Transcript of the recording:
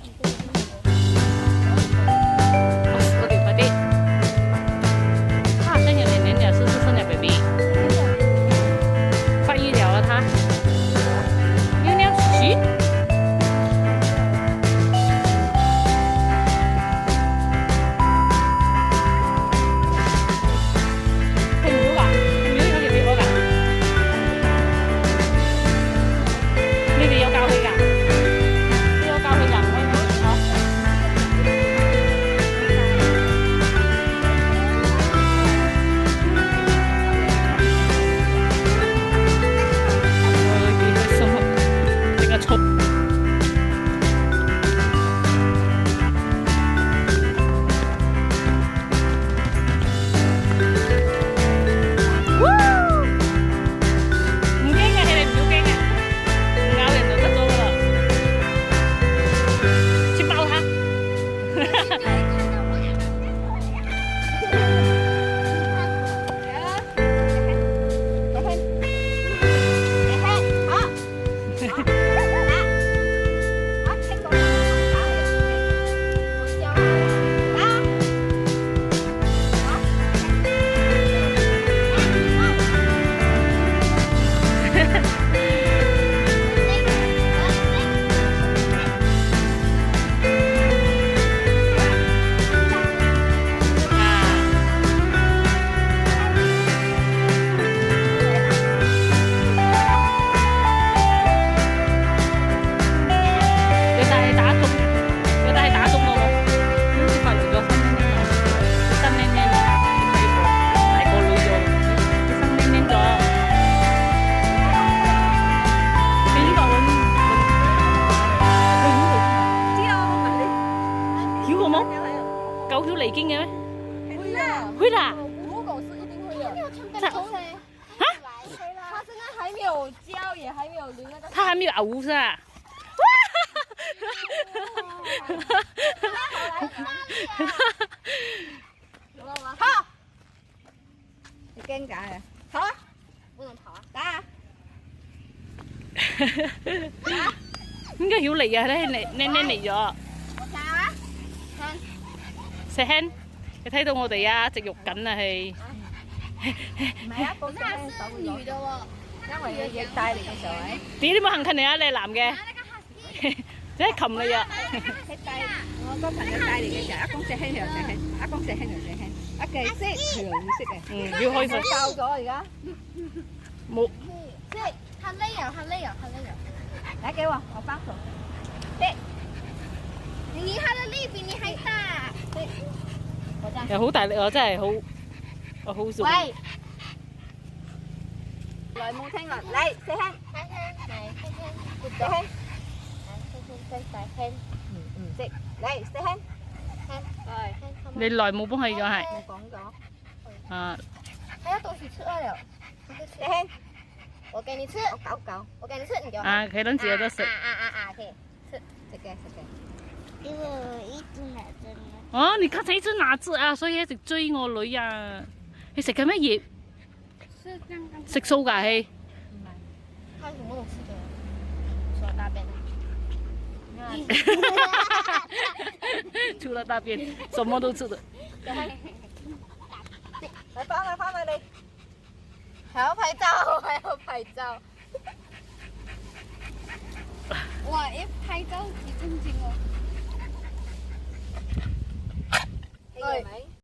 10個快啲！他好像有點黏了，是不是剩了 baby？ 發育了啊，他。尿尿去。狗條嚟經嘅咩？會啦。母狗是一定會的。它啊？它現在還沒有叫，也還沒有淋那個。它還沒有嘔是吧？好。你驚假嘅？跑啊！不能跑啊！打啊！點解要嚟啊？你嚟咗。石輕，你睇到我哋啊，直肉緊啊係。唔係啊，嗰係女的喎，因為你帶嚟嘅時候係。點你冇行近嚟啊？你係男嘅。即係擒你啊！我個朋友帶嚟嘅時候，一公石輕又石輕，一公石輕又石輕，一計識係又要識嘅。要開始。教咗而家。冇。即係很累啊，很累啊，很累啊！來給我幫手。對。你他的力比你還大。對。又好大力啊！真係好，我好熟。喂。來冇聽啦，嚟石輕。石輕。食嚟食輕，你耐冇幫佢咗係？冇講咗。啊。還要東西吃餓了。食輕，我給你吃。我搞，我給你吃，你就。啊，佢諗住有得食。可以吃，食嘅。因為我一直拿着呢。哦，你剛才一直拿着啊，所以一直追我女啊。你食緊乜嘢？食素㗎係？唔係，他什麼都吃的，除了大便。除了大便，什麼都吃的。來翻嚟你，還要拍照。哇！一拍照幾正經哦。哎。